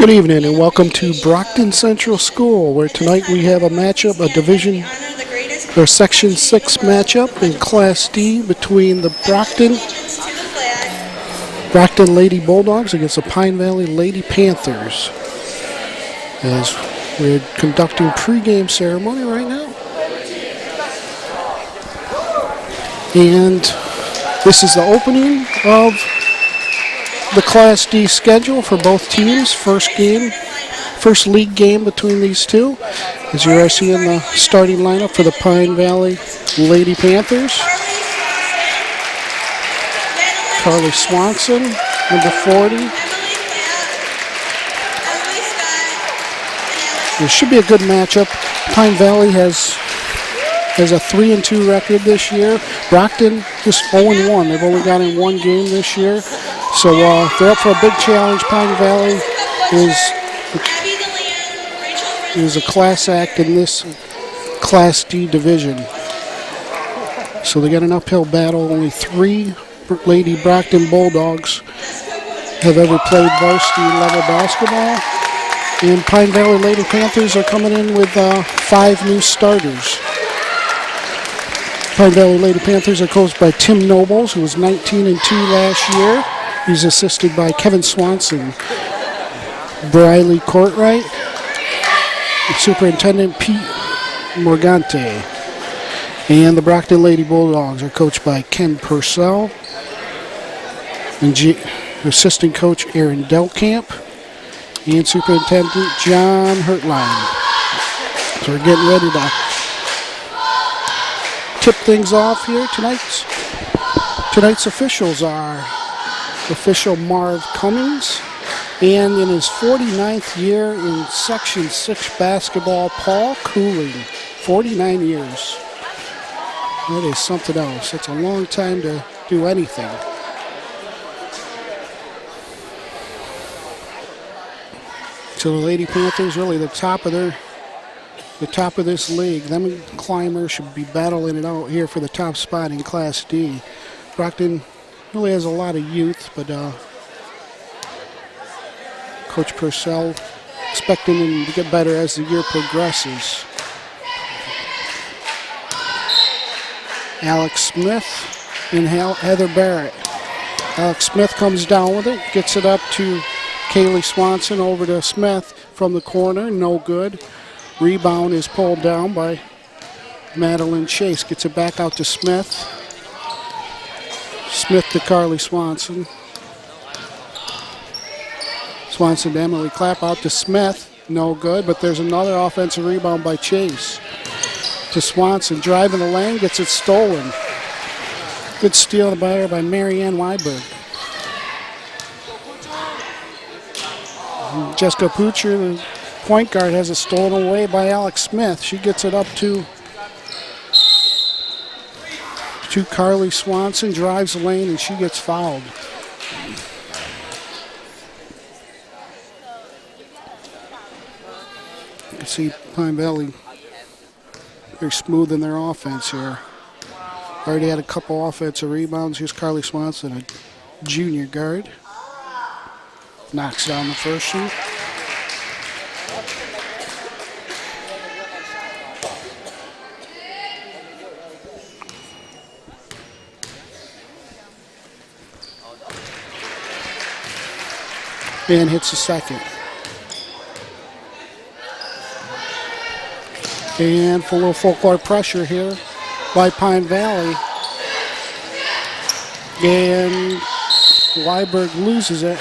Good evening and welcome to Brocton Central School, where tonight we have a matchup, a division or Section 6 matchup in Class D between the Brocton Lady Bulldogs against the Pine Valley Lady Panthers. As we're conducting pregame ceremony right now. And this is the opening of the Class D schedule for both teams. First league game between these two. As you're seeing the starting lineup for the Pine Valley Lady Panthers. Carly Swanson, number 40. This should be a good matchup. Pine Valley has a 3-2 record this year. Brocton just 0-1. They've only got in one game this year. So they're up for a big challenge. Pine Valley is a class act in this Class D division. So they got an uphill battle. Only 3 Lady Brocton Bulldogs have ever played varsity level basketball. And Pine Valley Lady Panthers are coming in with 5 new starters. Pine Valley Lady Panthers are coached by Tim Nobles, who was 19-2 last year. He's assisted by Kevin Swanson, Briley Courtwright, Superintendent Pete Morgante. And the Brocton Lady Bulldogs are coached by Ken Purcell and assistant coach Aaron Delkamp and Superintendent John Hertline. So we're getting ready to tip things off here. Tonight's officials are official Marv Cummings, and in his 49th year in Section 6 basketball, Paul Cooling. 49 years. That is something else. That's a long time to do anything. So the Lady Panthers really the top of this league. Them and Clymer should be battling it out here for the top spot in Class D. Brocton really has a lot of youth, but Coach Purcell expecting him to get better as the year progresses. Alex Smith and Heather Barrett. Alex Smith comes down with it, gets it up to Kaylee Swanson, over to Smith from the corner, no good. Rebound is pulled down by Madeline Chase, gets it back out to Smith. Smith to Carly Swanson. Swanson to Emily Clapp, out to Smith, no good, but there's another offensive rebound by Chase. To Swanson, driving the lane, gets it stolen. Good steal by her by Marianne Weiberg. Jessica Poocher, the point guard, has it stolen away by Alex Smith. She gets it up to Carly Swanson, drives the lane, and she gets fouled. You can see Pine Valley, they're smooth in their offense here. Already had a couple offensive rebounds. Here's Carly Swanson, a junior guard. Knocks down the first shoot. And hits the second. And for a little full court pressure here by Pine Valley. And Weiberg loses it.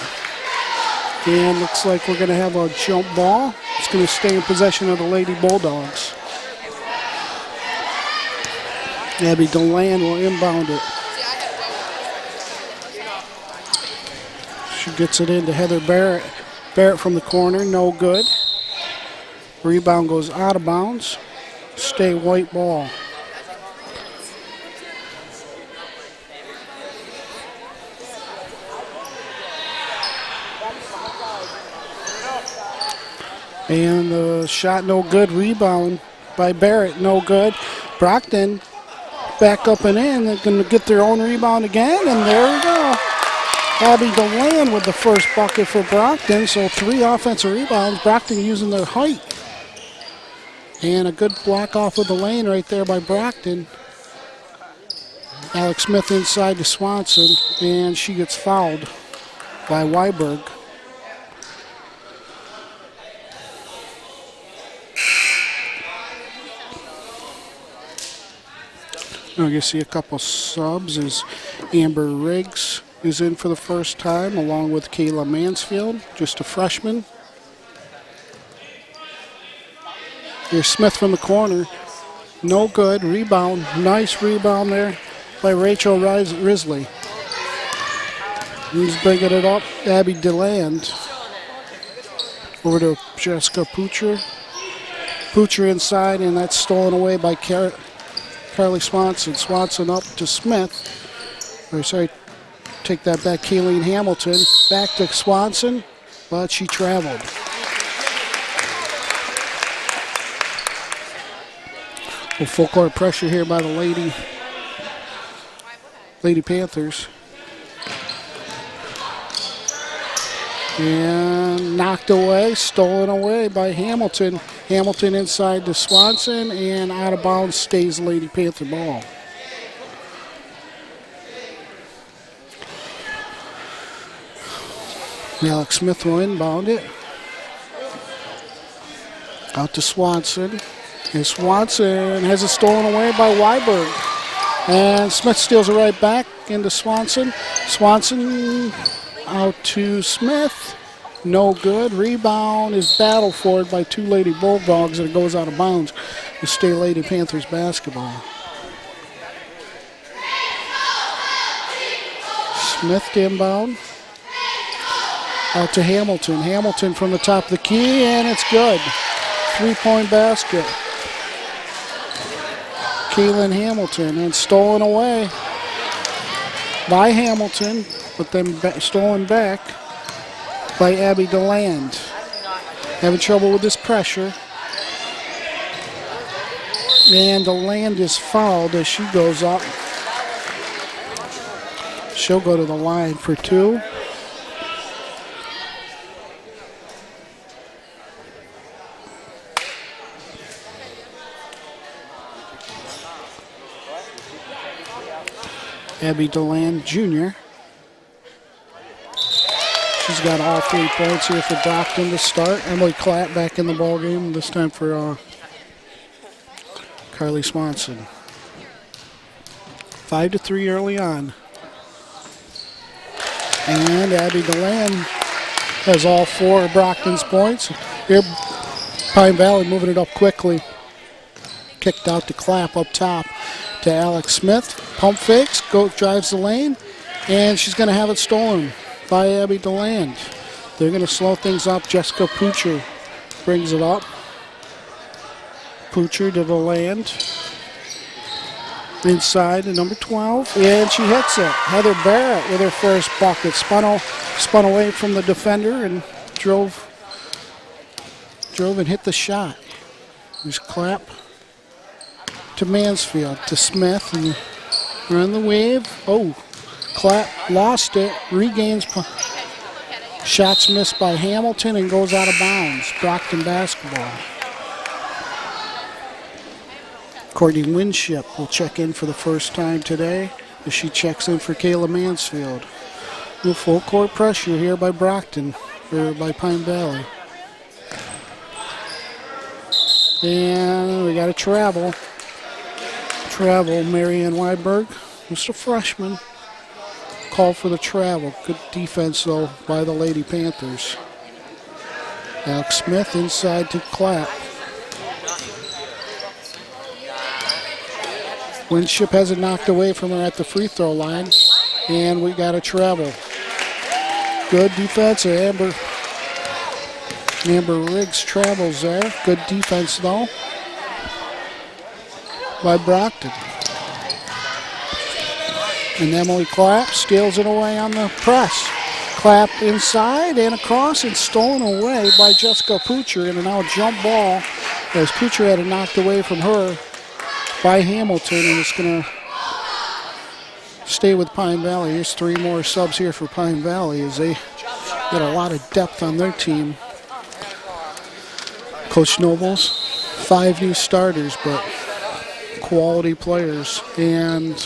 And looks like we're going to have a jump ball. It's going to stay in possession of the Lady Bulldogs. Abby Deland will inbound it. She gets it into Heather Barrett. Barrett from the corner, no good. Rebound goes out of bounds. Stay white ball. And the shot no good. Rebound by Barrett, no good. Brocton back up and in. They're going to get their own rebound again, and there we go. Abby DeLand with the first bucket for Brocton. So 3 offensive rebounds. Brocton using their height. And a good block off of the lane right there by Brocton. Alex Smith inside to Swanson, and she gets fouled by Weiberg. Now you see a couple subs as Amber Riggs is in for the first time, along with Kayla Mansfield, just a freshman. Here's Smith from the corner. No good. Rebound. Nice rebound there by Rachel Risley. He's bringing it up. Abby DeLand. Over to Jessica Poocher. Poocher inside, and that's stolen away by Carly Swanson. Swanson up to Smith. Or sorry, take that back. Kayleen Hamilton. Back to Swanson, but she traveled. Well, full court pressure here by the Lady Panthers. And knocked away, stolen away by Hamilton. Hamilton inside to Swanson, and out of bounds stays the Lady Panther ball. Alex Smith will inbound it. Out to Swanson. And Swanson has it stolen away by Weiberg. And Smith steals it right back into Swanson. Swanson out to Smith. No good. Rebound is battled for it by 2 Lady Bulldogs, and it goes out of bounds to stay Lady Panthers basketball. Smith to inbound. Out to Hamilton. Hamilton from the top of the key, and it's good. 3-point basket. Kaylin Hamilton, and stolen away by Hamilton, but then stolen back by Abby DeLand. Having trouble with this pressure. And DeLand is fouled as she goes up. She'll go to the line for 2. Abby DeLand Jr. She's got all 3 points here for Brocton to start. Emily Klatt back in the ballgame, this time for Carly Swanson. 5-3 early on. And Abby DeLand has all 4 of Brockton's points. Here, Pine Valley moving it up quickly. Kicked out to Clapp up top to Alex Smith. Pump fakes, drives the lane, and she's going to have it stolen by Abby DeLand. They're going to slow things up. Jessica Poocher brings it up. Poocher to DeLand. Inside to number 12, and she hits it. Heather Barrett with her first bucket. Spun away from the defender and drove and hit the shot. There's Clapp to Mansfield, to Smith, and run the wave. Oh, Clapp lost it, regains. Shots missed by Hamilton and goes out of bounds. Brocton basketball. Courtney Winship will check in for the first time today as she checks in for Kayla Mansfield. With full court pressure here by Brocton, or by Pine Valley. And we got a travel. Marianne Weiberg, just a freshman. Called for the travel. Good defense, though, by the Lady Panthers. Alex Smith inside to Clapp. Winship has it knocked away from her at the free throw line. And we got a travel. Good defense. Amber Riggs travels there. Good defense, though, by Brocton. And Emily Clapp steals it away on the press. Clapp inside and across and stolen away by Jessica Poocher. And a now jump ball as Poocher had it knocked away from her by Hamilton. And it's going to stay with Pine Valley. Here's 3 more subs here for Pine Valley as they get a lot of depth on their team. Coach Nobles, 5 new starters, but quality players. And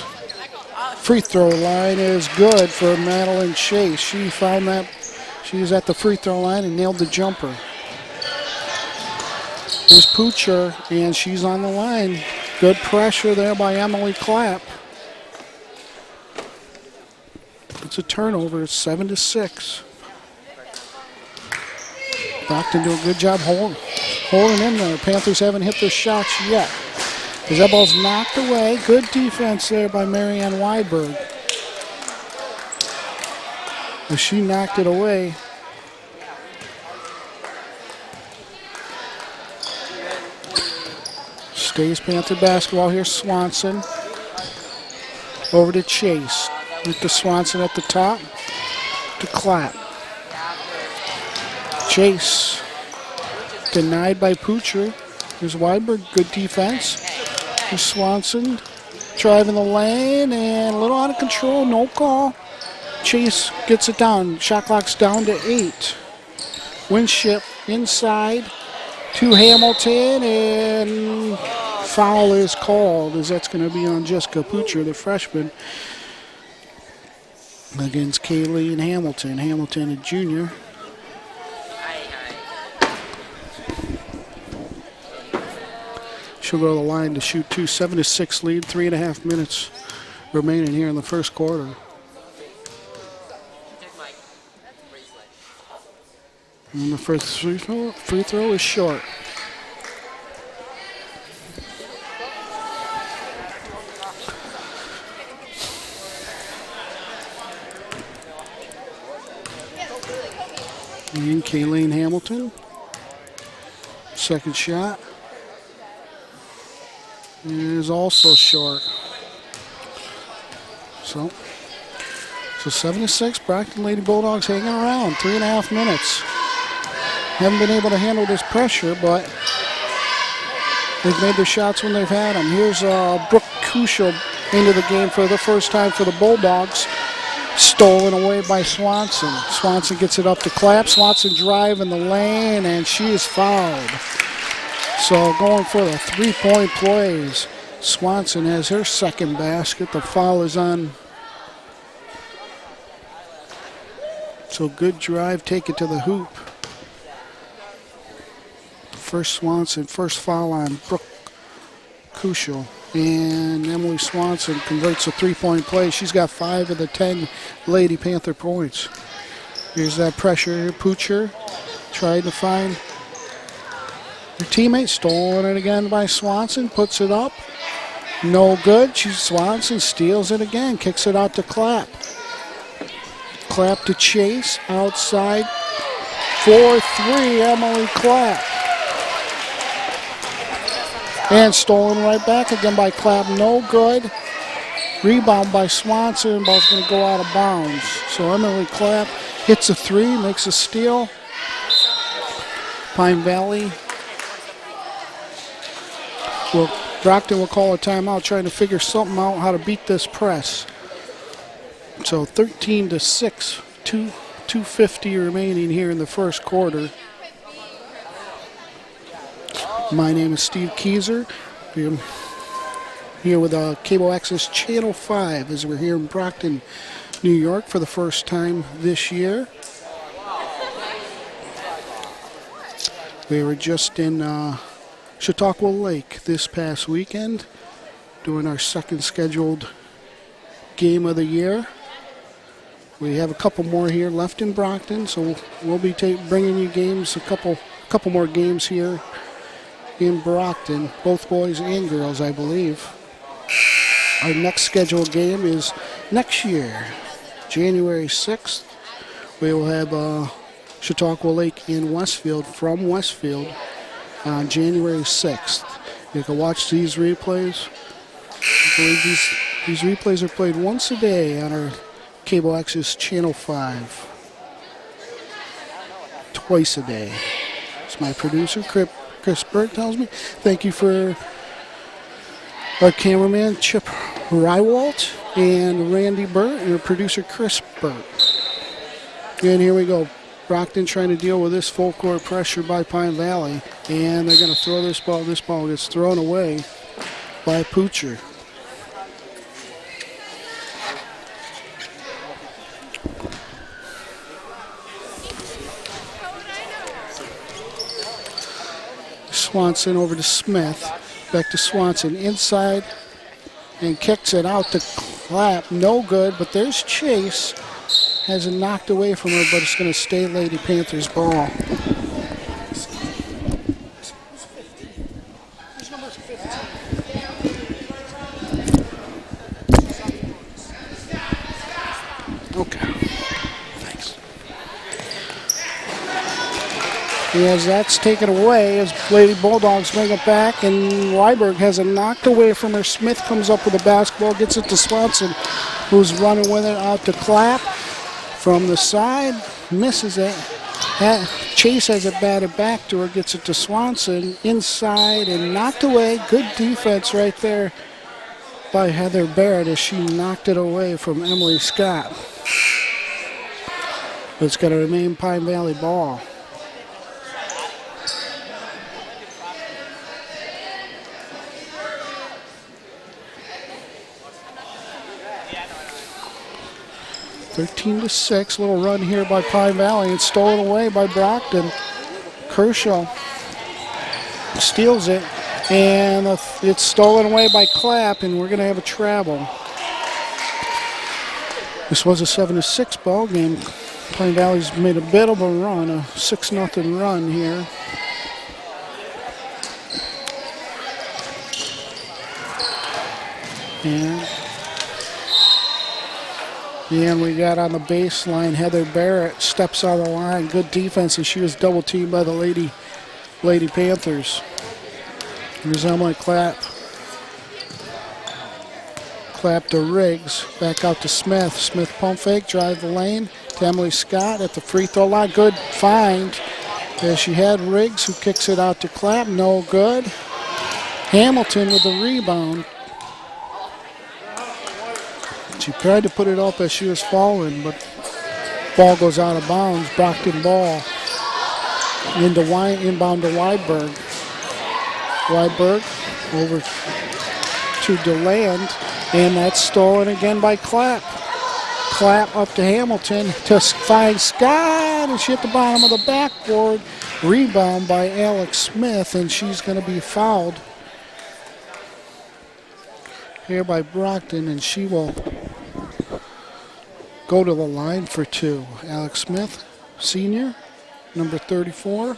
free throw line is good for Madeline Chase. She found that she was at the free throw line and nailed the jumper. Here's Poocher, and she's on the line. Good pressure there by Emily Clapp. It's a turnover. It's 7-6. Brocton doing a good job holding in there. Panthers haven't hit their shots yet. As that ball's knocked away. Good defense there by Marianne Weiberg. As she knocked it away. Stays Panther basketball here. Swanson. Over to Chase. With the Swanson at the top. To Clapp. Chase. Denied by Poocher. Here's Weiberg. Good defense. Here's Swanson. Driving the lane and a little out of control. No call. Chase gets it down. Shot clock's down to 8. Winship inside to Hamilton, and foul is called as that's going to be on Jessica Poocher, the freshman, against Kayleen Hamilton. Hamilton, a junior. She'll go to the line to shoot 2. 7-6 lead, 3.5 minutes remaining here in the first quarter. And the first free throw is short. And Kayleen Hamilton. Second shot is also short. So 7-6. Brocton Lady Bulldogs hanging around. 3.5 minutes. Haven't been able to handle this pressure, but they've made their shots when they've had them. Here's Brooke Kuschel into the game for the first time for the Bulldogs. Stolen away by Swanson. Swanson gets it up to Clapp. Swanson drive in the lane, and she is fouled. So going for the 3-point plays. Swanson has her second basket. The foul is on. So good drive, take it to the hoop. First Swanson, first foul on Brooke Kuschel. And Emily Swanson converts a 3-point play. She's got 5 of the 10 Lady Panther points. Here's that pressure here. Poocher tried to find her teammate. Stolen it again by Swanson. Puts it up. No good. Swanson steals it again. Kicks it out to Clapp. Clapp to Chase. Outside. 4-3. Emily Clapp. And stolen right back again by Clapp. No good. Rebound by Swanson. Ball's going to go out of bounds. So Emily Clapp hits a 3, makes a steal. Pine Valley. Well, Brocton will call a timeout, trying to figure something out how to beat this press. So 13-6, 2:50 remaining here in the first quarter. My name is Steve Keyser. I'm here with Cable Access Channel 5 as we're here in Brocton, New York for the first time this year. We were just in Chautauqua Lake this past weekend doing our second scheduled game of the year. We have a couple more here left in Brocton, so we'll be bringing you games, a couple more games here in Brocton, both boys and girls, I believe. Our next scheduled game is next year, January 6th. We will have Chautauqua Lake in Westfield from Westfield on January 6th. You can watch these replays. I believe these replays are played once a day on our Cable Access Channel 5. Twice a day. It's my producer, Chris Burke, tells me. Thank you for our cameraman, Chip Rywalt and Randy Burt and producer Chris Burt. And here we go. Brocton trying to deal with this full court pressure by Pine Valley. And they're going to throw this ball. This ball gets thrown away by Poocher. Swanson over to Smith. Back to Swanson inside and kicks it out to Clapp. No good, but there's Chase. Has it knocked away from her, but it's going to stay Lady Panthers ball. Okay. Thanks. As that's taken away, as Lady Bulldogs bring it back, and Weiberg has it knocked away from her. Smith comes up with the basketball, gets it to Swanson, who's running with it out to Clapp. From the side, misses it. Chase has it batted back to her, gets it to Swanson, inside and knocked away. Good defense right there by Heather Barrett as she knocked it away from Emily Scott. But it's going to remain Pine Valley ball. (13-6), little run here by Pine Valley. It's stolen away by Brocton. Kershaw steals it, and it's stolen away by Clapp, and we're going to have a travel. This was a 7-6 ball game. Pine Valley's made a bit of a run, a 6-0 run here. And we got on the baseline, Heather Barrett steps on the line. Good defense, and she was double teamed by the Lady Panthers. Here's Emily Clapp. Clapp to Riggs, back out to Smith. Smith pump fake, drive the lane to Emily Scott at the free throw line. Good find. As she had Riggs, who kicks it out to Clapp. No good. Hamilton with the rebound. She tried to put it up as she was falling, but ball goes out of bounds. Brocton ball inbound to Weiberg. Weiberg over to DeLand, and that's stolen again by Clapp. Clapp up to Hamilton to find Scott, and she hit the bottom of the backboard. Rebound by Alex Smith, and she's going to be fouled here by Brocton, and she will go to the line for two. Alex Smith, senior, number 34.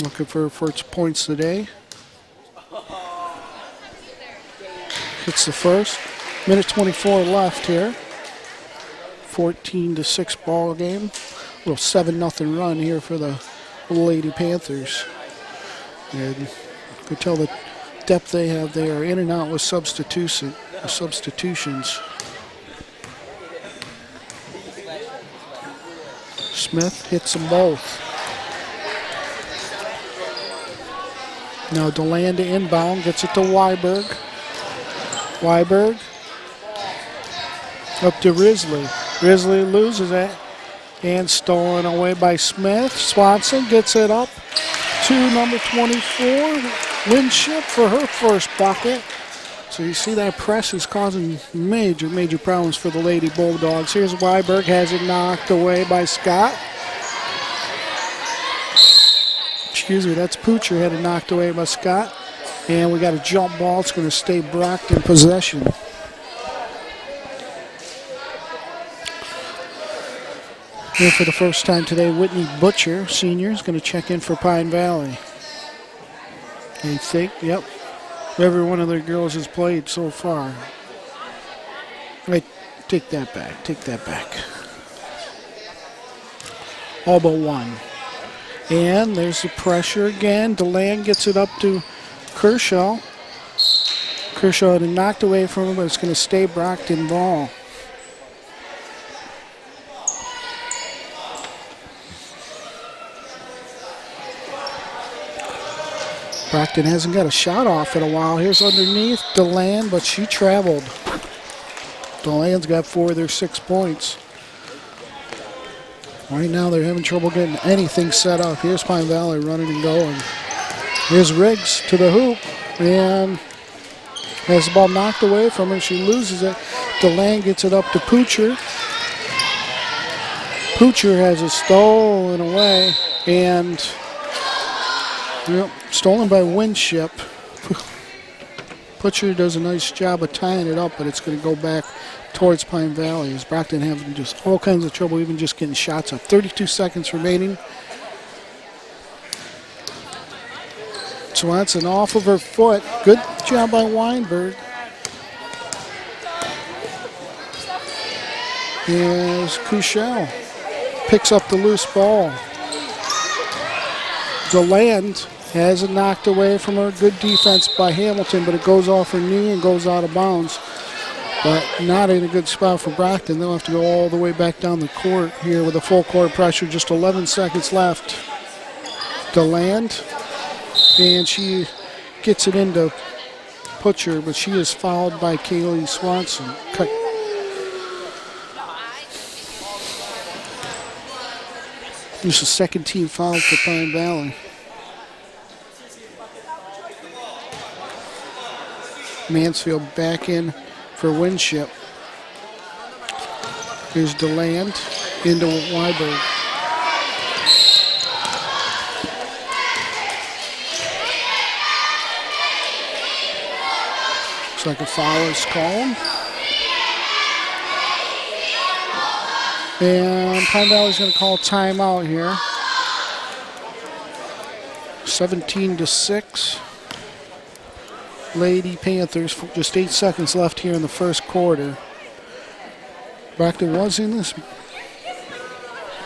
Looking for her first points today. Hits the first. Minute 24 left here. 14-6 ball game. A little 7-0 run here for the Lady Panthers. And you could tell the depth they have there, in and out with substitutions. Smith hits them both. Now DeLand to inbound, gets it to Weiberg. Weiberg up to Risley. Risley loses it and stolen away by Smith. Swanson gets it up to number 24. Winship for her first bucket. So you see that press is causing major problems for the Lady Bulldogs. Here's Weiberg, has it knocked away by Scott. Excuse me, that's Poocher, had it knocked away by Scott. And we got a jump ball. It's going to stay Brocton possession. Here for the first time today, Whitney Butcher, senior, is going to check in for Pine Valley. I think, yep, every one of their girls has played so far. Right, take that back. All but one. And there's the pressure again. DeLand gets it up to Kershaw. Kershaw had it knocked away from him, but it's going to stay Brocton ball. Brocton hasn't got a shot off in a while. Here's underneath DeLand, but she traveled. DeLand's got 4 of their 6 points. Right now they're having trouble getting anything set up. Here's Pine Valley running and going. Here's Riggs to the hoop and has the ball knocked away from her. She loses it. DeLand gets it up to Poocher. Poocher has it stolen away and stolen by Winship. Poocher does a nice job of tying it up, but it's going to go back towards Pine Valley as Brocton having just all kinds of trouble even just getting shots up. 32 seconds remaining. Swanson off of her foot. Good job by Weinberg. Here's Kushel. Picks up the loose ball. DeLand has it knocked away from her. Good defense by Hamilton, but it goes off her knee and goes out of bounds. But not in a good spot for Brocton. They'll have to go all the way back down the court here with a full court pressure. Just 11 seconds left. DeLand, and she gets it into Poocher, but she is fouled by Kaylee Swanson. This is second team foul for Pine Valley. Mansfield back in for Winship. Here's DeLand into Weiberg. Looks like a foul is called. And Pine Valley's going to call timeout here. 17-6. Lady Panthers, just 8 seconds left here in the first quarter. Brocton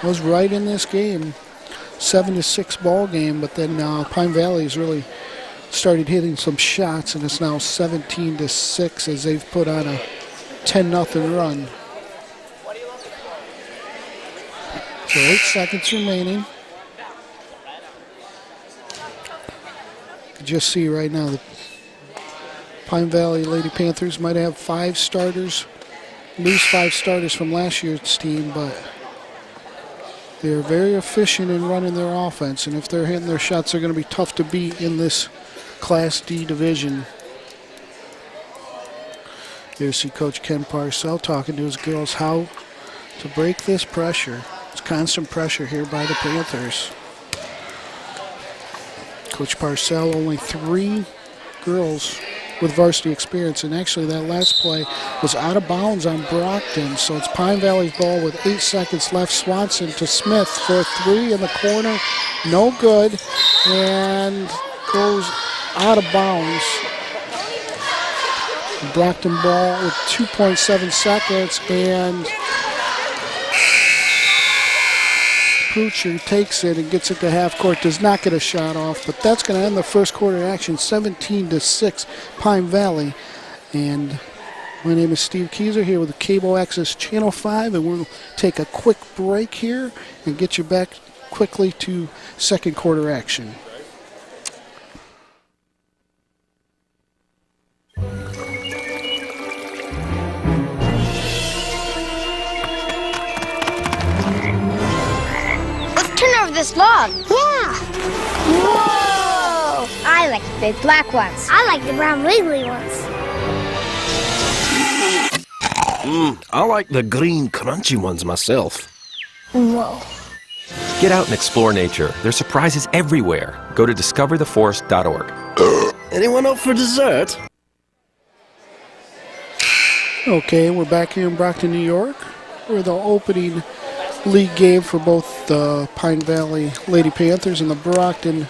was right in this game. 7-6 ball game, but then Pine Valley's really started hitting some shots, and it's now 17-6 as they've put on a 10-0 run. So 8 seconds remaining. You can just see right now the Pine Valley Lady Panthers might have 5 starters, lose 5 starters from last year's team, but they're very efficient in running their offense, and if they're hitting their shots, they're going to be tough to beat in this Class D division. Here you see Coach Ken Parcell talking to his girls how to break this pressure. It's constant pressure here by the Panthers. Coach Parcell, only 3 girls with varsity experience, and actually that last play was out of bounds on Brocton, so it's Pine Valley's ball with 8 seconds left. Swanson to Smith for a 3 in the corner, no good, and goes out of bounds. Brocton ball with 2.7 seconds, and Poocher takes it and gets it to half court. Does not get a shot off, but that's going to end the first quarter action. 17-6 Pine Valley. And my name is Steve Keyser here with the Cable Access Channel 5, and we'll take a quick break here and get you back quickly to second quarter action. This log. Yeah. Whoa! I like the big black ones. I like the brown wiggly ones. I like the green crunchy ones myself. Whoa. Get out and explore nature. There's surprises everywhere. Go to discovertheforest.org. Anyone up for dessert? Okay, we're back here in Brocton, New York, where the opening league game for both the Pine Valley Lady Panthers and the Brocton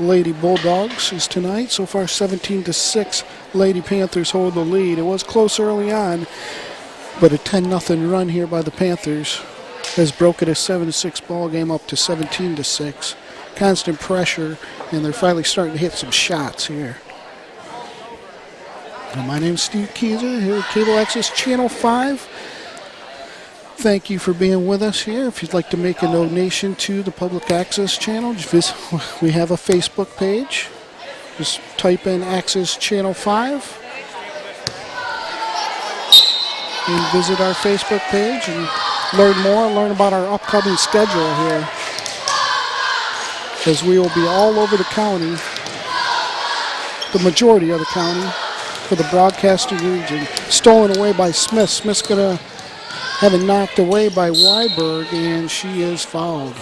Lady Bulldogs is tonight. So far 17-6, Lady Panthers hold the lead. It was close early on, but a 10-0 run here by the Panthers has broken a 7-6 ball game up to 17-6. Constant pressure, and they're finally starting to hit some shots here. And my name's Steve Keyser here at Cable Access Channel 5. Thank you for being with us here. If you'd like to make a donation to the Public Access Channel, we have a Facebook page. Just type in Access Channel 5 and visit our Facebook page and learn about our upcoming schedule here, as we will be all over the county, the majority of the county, for the broadcasting region. Stolen away by Smith. Smith's going to have it knocked away by Weiberg, and she is fouled.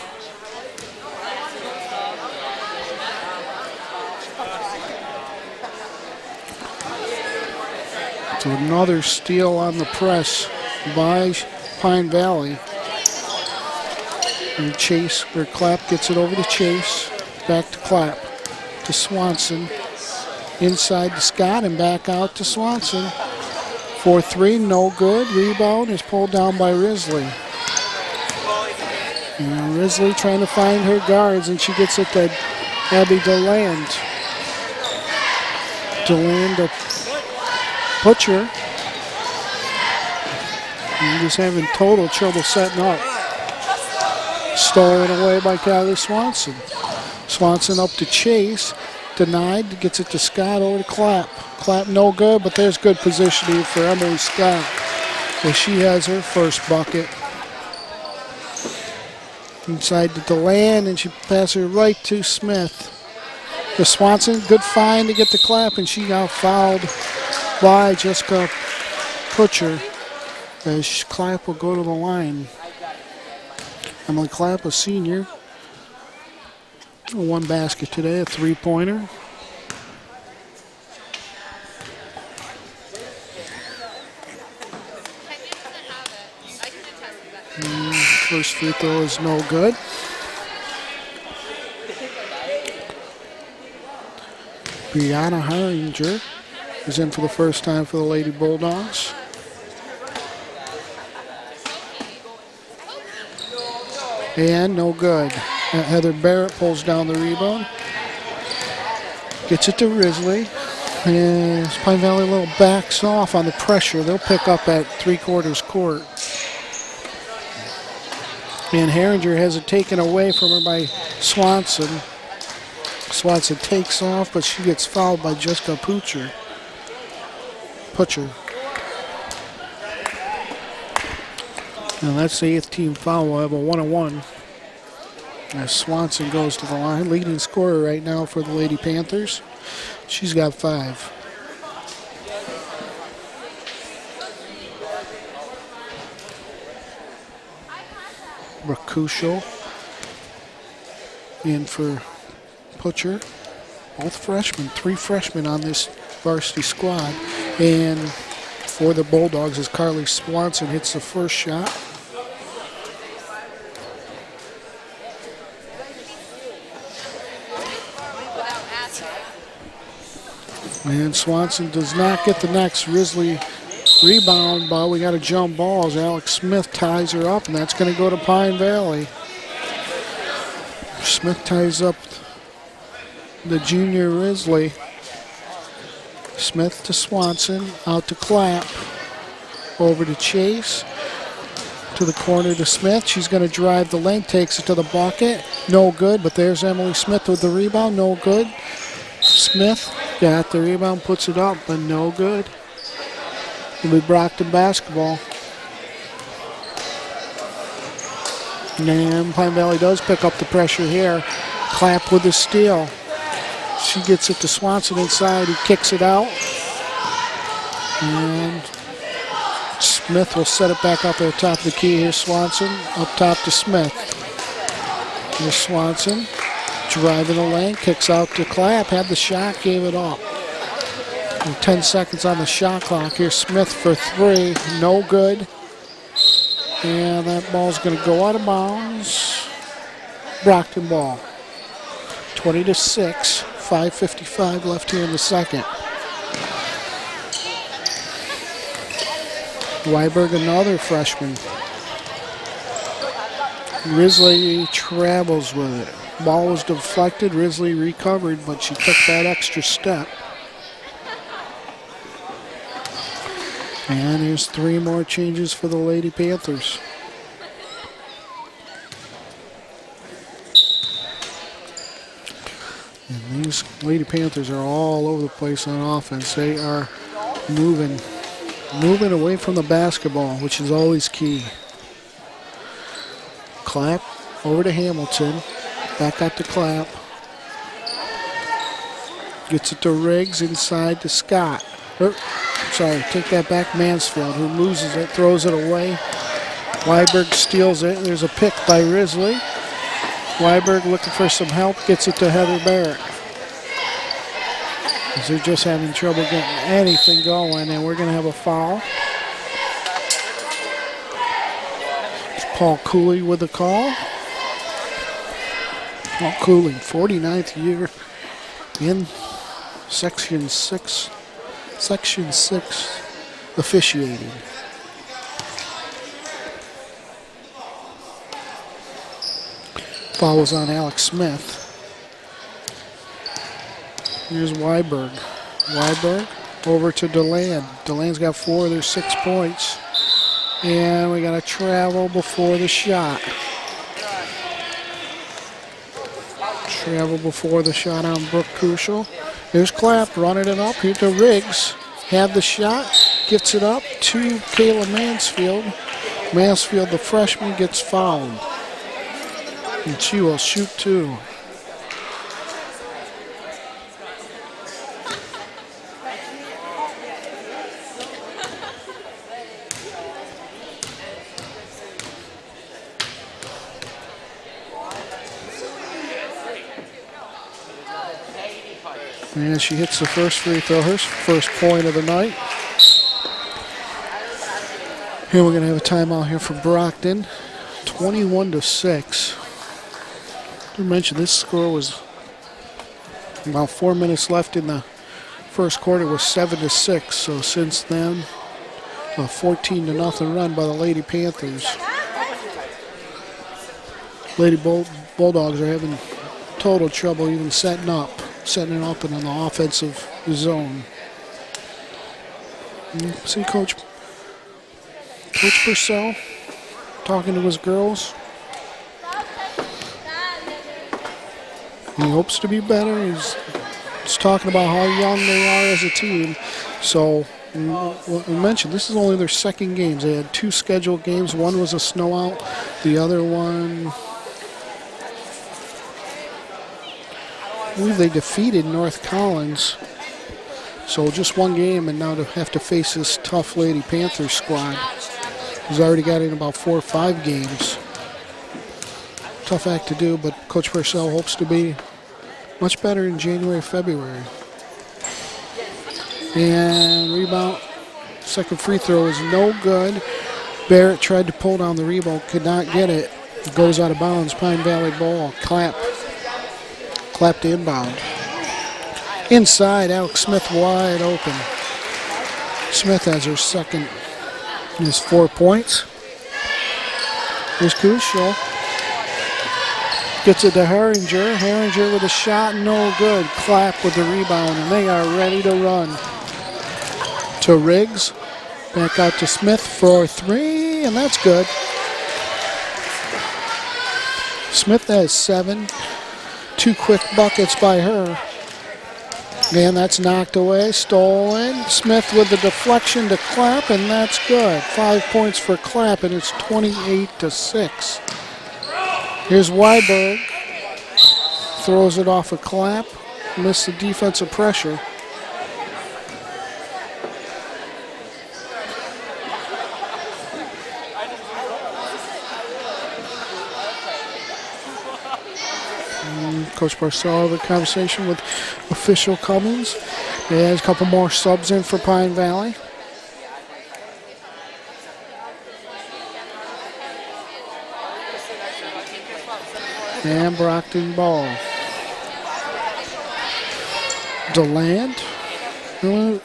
So another steal on the press by Pine Valley. And Chase, or Clapp gets it over to Chase. Back to Clapp. To Swanson. Inside to Scott and back out to Swanson. 4-3, no good. Rebound is pulled down by Risley. And Risley trying to find her guards, and she gets it to Abby DeLand. DeLand to Butcher. And just having total trouble setting up. Stolen away by Kylie Swanson. Swanson up to Chase. Denied. Gets it to Scott over to Clapp. Clapp no good, but there's good positioning for Emily Scott, as she has her first bucket. Inside to DeLand, and she passes her right to Smith. To Swanson, good find to get the Clapp, and she got fouled by Jessica Butcher, as Clapp will go to the line. Emily Clapp, a senior. One basket today, a three-pointer. First free throw is no good. Brianna Haringer is in for the first time for the Lady Bulldogs. And no good. Heather Barrett pulls down the rebound. Gets it to Risley. And Pine Valley a little backs off on the pressure. They'll pick up at three-quarters court. And Herringer has it taken away from her by Swanson. Swanson takes off, but she gets fouled by Jessica Butcher. Now that's the 8th team foul. We'll have a 1-on-1. As Swanson goes to the line. Leading scorer right now for the Lady Panthers. She's got 5. Rakusho in for Butcher. Both freshmen, 3 freshmen on this varsity squad. And for the Bulldogs, as Carly Swanson hits the first shot. And Swanson does not get the next. Risley rebound, but we got a jump ball as Alex Smith ties her up, and that's going to go to Pine Valley. Smith ties up the junior Risley. Smith to Swanson, out to Clapp, over to Chase, to the corner to Smith. She's going to drive the lane, takes it to the bucket. No good, but there's Emily Smith with the rebound. No good. Smith got the rebound, puts it up, but no good. It'll be Brocton basketball. And Pine Valley does pick up the pressure here. Clapp with the steal. She gets it to Swanson inside. He kicks it out. And Smith will set it back up at the top of the key. Here's Swanson up top to Smith. Here's Swanson driving the lane, kicks out to Clapp. Had the shot, gave it up. And 10 seconds on the shot clock. Here's Smith for 3. No good. And that ball's going to go out of bounds. Brocton ball. 20-6. 5:55 left here in the second. Weiberg, another freshman. Risley travels with it. Ball was deflected. Risley recovered, but she took that extra step. And here's 3 more changes for the Lady Panthers. And these Lady Panthers are all over the place on offense. They are moving away from the basketball, which is always key. Clapp over to Hamilton. Back out to Clapp. Gets it to Riggs, inside to Scott. Take that back. Mansfield, who loses it, throws it away. Weiberg steals it. There's a pick by Risley. Weiberg looking for some help, gets it to Heather Barrett. As they're just having trouble getting anything going, and we're going to have a foul. It's Paul Cooley with the call. Paul Cooley, 49th year in Section 6 officiating. Foul was on Alex Smith. Here's Weiberg. Weiberg over to DeLand. DeLand's got 4 of their 6 points. And we got to travel before the shot. Travel before the shot on Brooke Kuschel. Here's Clapp running it up here to Riggs. Had the shot. Gets it up to Kayla Mansfield. Mansfield, the freshman, gets fouled. And she will shoot 2. And she hits the first free throw, her first point of the night. Here we're going to have a timeout here for Brocton. 21-6. I mentioned this score was about 4 minutes left in the first quarter, was 7-6. So since then, a 14-0 run by the Lady Panthers. Lady Bulldogs are having total trouble even setting it up in the offensive zone. And see Coach Purcell talking to his girls. He hopes to be better. He's talking about how young they are as a team. So we mentioned this is only their second games. They had 2 scheduled games. One was a snow out. The other one, I believe they defeated North Collins. So just 1 game, and now to have to face this tough Lady Panthers squad who's already got in about 4 or 5 games. Tough act to do, but Coach Purcell hopes to be much better in January, February. And rebound, second free throw is no good. Barrett tried to pull down the rebound, could not get it. It goes out of bounds, Pine Valley ball. Clapp to inbound. Inside, Alex Smith wide open. Smith has her second, his 4 points. Here's Kuschel. Gets it to Herringer. Herringer with a shot, no good. Clapp with the rebound, and they are ready to run. To Riggs. Back out to Smith for 3, and that's good. Smith has 7. 2 quick buckets by her. And that's knocked away, stolen. Smith with the deflection to Clapp, and that's good. 5 points for Clapp, and it's 28-6. Here's Weiberg. Throws it off a Clapp. Missed the defensive pressure. Coach Purcell had a conversation with official Cummins. There's a couple more subs in for Pine Valley. And Brocton ball. DeLand.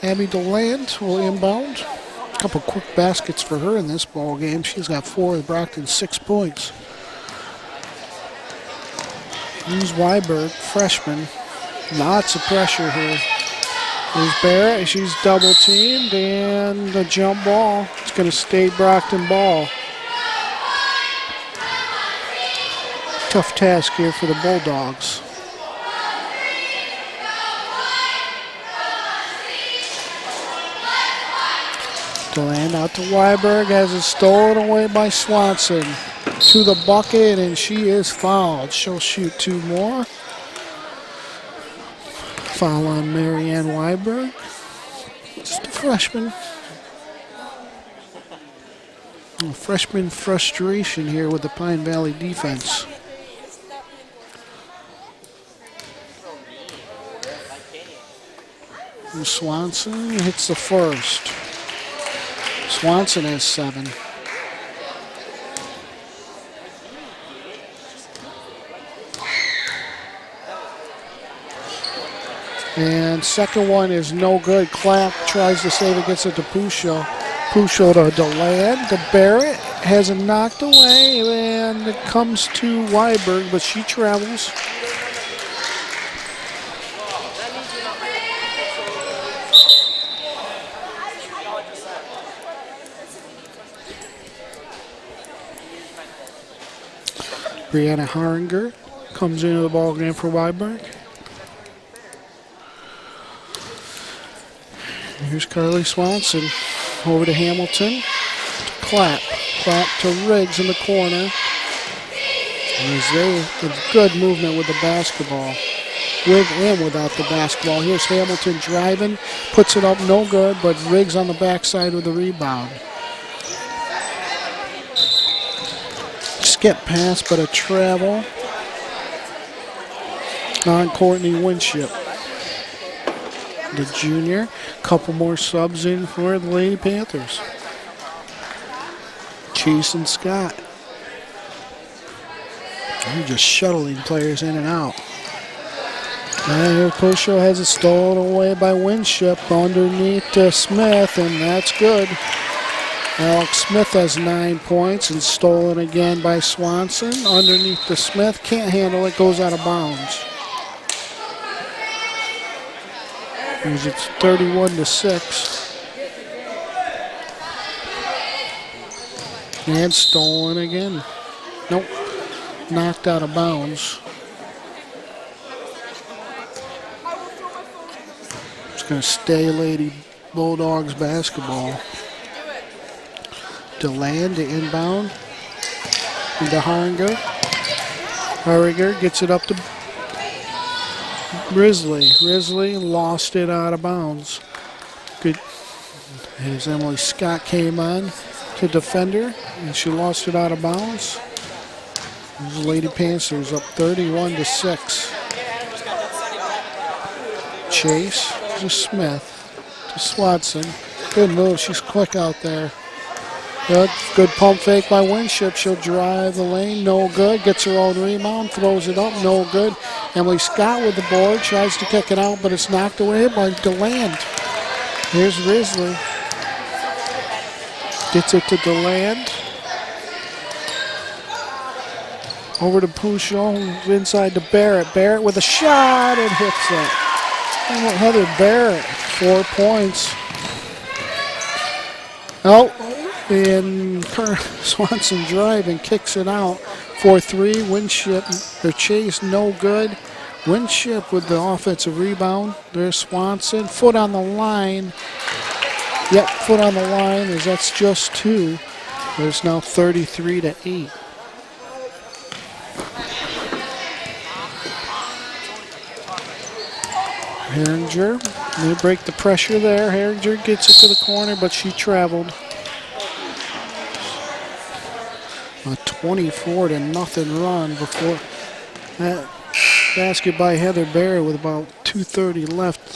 Abby DeLand will inbound. A couple quick baskets for her in this ball game. She's got 4 with Brocton, 6 points. Here's Weiberg, freshman. Lots of pressure here. There's Barrett. She's double teamed, and the jump ball. It's going to stay Brocton ball. Tough task here for the Bulldogs. DeLand out to Weiberg, has it stolen away by Swanson. To the bucket, and she is fouled. She'll shoot 2 more. Foul on Marianne Weiberg. Just a freshman. Freshman frustration here with the Pine Valley defense. And Swanson hits the first. Swanson has 7. And second one is no good. Clapp tries to save it, gets it to Pusho. Pusho to DeLand, to Barrett, has it knocked away, and it comes to Weiberg, but she travels. Brianna Haringer comes into the ball game for Weiberg. Here's Carly Swanson over to Hamilton. To Clapp. Clapp to Riggs in the corner. And as they have good movement with the basketball. With and without the basketball. Here's Hamilton driving. Puts it up, no good, but Riggs on the backside with the rebound. Skip pass, but a travel on Courtney Winship. The junior. Couple more subs in for the Lady Panthers. Chase and Scott. They're just shuttling players in and out. And here Pusho has it stolen away by Winship underneath Smith, and that's good. Alex Smith has 9 points and stolen again by Swanson. Underneath the Smith, can't handle it, goes out of bounds. It's 31-6. And stolen again. Nope. Knocked out of bounds. It's going to stay Lady Bulldogs basketball. DeLand to inbound. Into Haringer. Haringer gets it up to Risley. Risley lost it out of bounds. Good. As Emily Scott came on to defend her, and she lost it out of bounds. Those Lady Panthers up 31-6. Chase to Smith to Swanson. Good move. She's quick out there. Good pump fake by Winship. She'll drive the lane. No good. Gets her own rebound. Throws it up. No good. Emily Scott with the board. Tries to kick it out, but it's knocked away by DeLand. Here's Risley. Gets it to DeLand. Over to Pouchon. Inside to Barrett. Barrett with a shot and hits it. Oh, Heather Barrett. 4 points. Oh. And Swanson drive and kicks it out. 4-3. Winship, or Chase, no good. Winship with the offensive rebound. There's Swanson. Foot on the line. Yep, foot on the line, as that's just 2. There's now 33-8. Herringer, they break the pressure there. Herringer gets it to the corner, but she traveled. A 24-0 run before that basket by Heather Barrett with about 2:30 left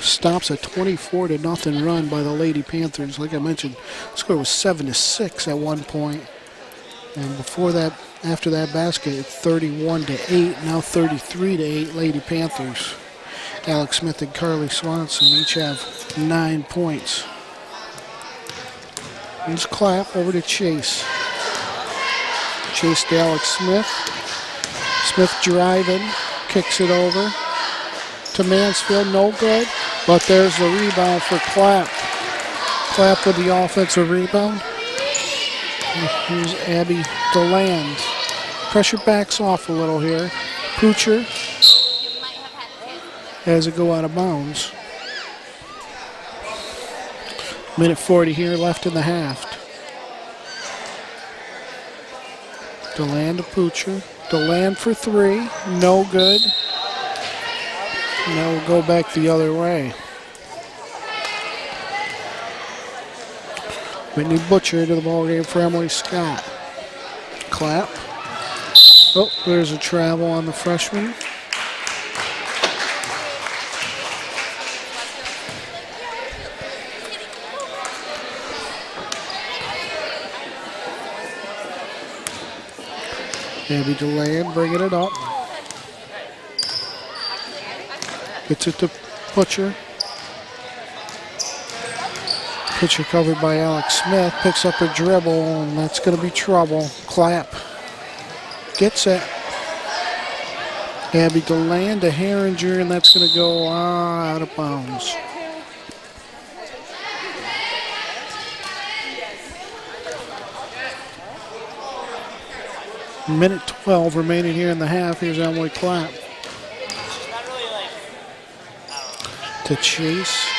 stops a 24-0 run by the Lady Panthers. Like I mentioned, the score was 7-6 at one point. And before that, after that basket, 31-8, now 33-8 Lady Panthers. Alex Smith and Carly Swanson each have 9 points. Here's Clapp over to Chase. Chase to Alex Smith. Smith driving, kicks it over to Mansfield, no good, but there's the rebound for Clapp. Clapp with the offensive rebound. Here's Abby DeLand. Pressure backs off a little here. Poocher has it go out of bounds. Minute 40 here left in the half. DeLand to Poocher. DeLand for three. No good. Now we'll go back the other way. Whitney Butcher to the ballgame for Emily Scott. Clap. Oh, there's a travel on the freshman. Abby DeLand bringing it up. Gets it to Butcher. Pitcher covered by Alex Smith. Picks up a dribble, and that's going to be trouble. Clap. Gets it. Abby DeLand to Herringer, and that's going to go out of bounds. Minute 12 remaining here in the half. Here's Emily Clapp. To Chase.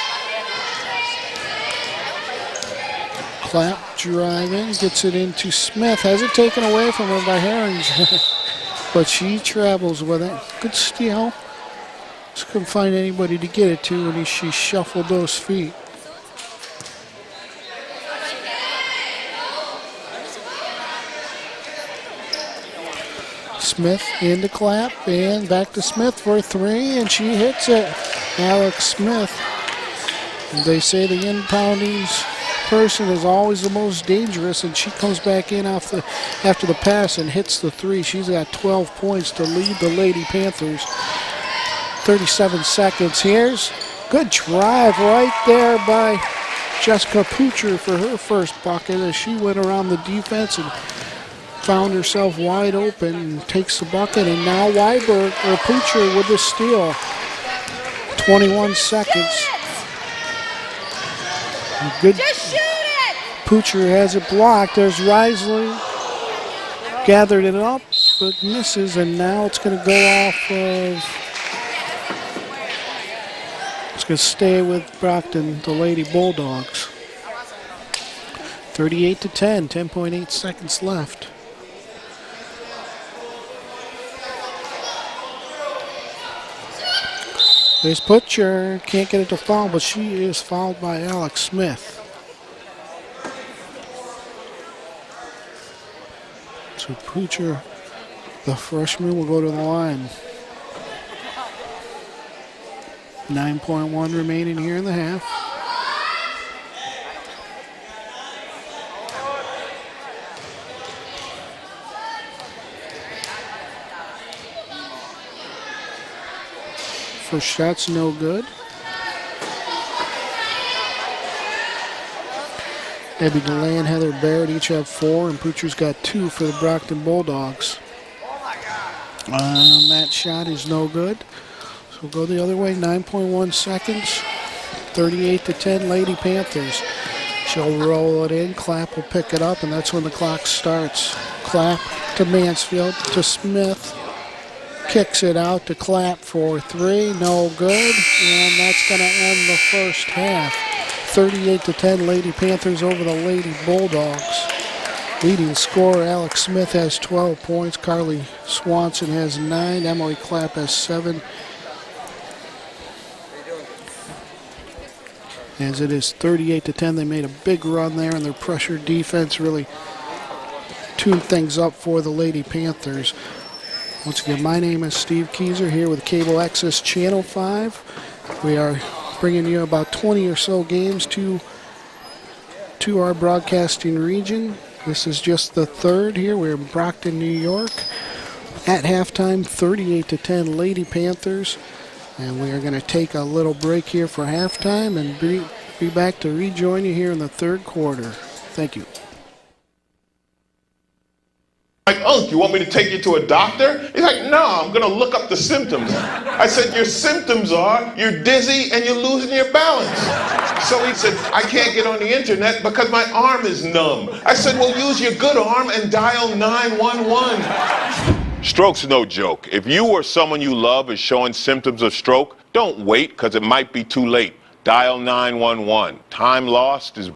Clapp driving, gets it into Smith. Has it taken away from her by Herringer. But she travels with it. Good steal. Just couldn't find anybody to get it to, and she shuffled those feet. Smith into Clapp, and back to Smith for a three, and she hits it. Alex Smith. They say the in-pounding person is always the most dangerous, and she comes back in after the pass and hits the three. She's got 12 points to lead the Lady Panthers. 37 seconds. Here's good drive right there by Jessica Poocher for her first bucket as she went around the defense and found herself wide open and takes the bucket. And now Weiberg or Poocher with the steal. 21 seconds. Good. Just shoot it! Poocher has it blocked. There's Risley. Gathered it up, but misses, and now it's going to go off of. It's going to stay with Brocton, the Lady Bulldogs. 38-10, 10.8 seconds left. There's Butcher, can't get it to foul, but she is fouled by Alex Smith. So Poocher, the freshman, will go to the line. 9.1 remaining here in the half. First shot's no good. Abby DeLand, Heather Barrett each have 4, and Poocher's got 2 for the Brocton Bulldogs. That shot is no good. So we'll go the other way, 9.1 seconds. 38-10, Lady Panthers. She'll roll it in, Clapp will pick it up, and that's when the clock starts. Clapp to Mansfield, to Smith. Kicks it out to Clapp for 3, no good, and that's going to end the first half. 38-10, Lady Panthers over the Lady Bulldogs. Leading scorer Alex Smith has 12 points, Carly Swanson has 9, Emily Clapp has 7. As it is 38-10, they made a big run there, and their pressure defense really tuned things up for the Lady Panthers. Once again, my name is Steve Keyser here with Cable Access Channel 5. We are bringing you about 20 or so games to our broadcasting region. This is just the third here. We're in Brocton, New York. At halftime, 38-10 Lady Panthers. And we are going to take a little break here for halftime and be back to rejoin you here in the third quarter. Thank you. Like, Unc, you want me to take you to a doctor? He's like, no, I'm going to look up the symptoms. I said, your symptoms are you're dizzy and you're losing your balance. So he said, I can't get on the internet because my arm is numb. I said, well, use your good arm and dial 911. Stroke's no joke. If you or someone you love is showing symptoms of stroke, don't wait because it might be too late. Dial 911. Time lost is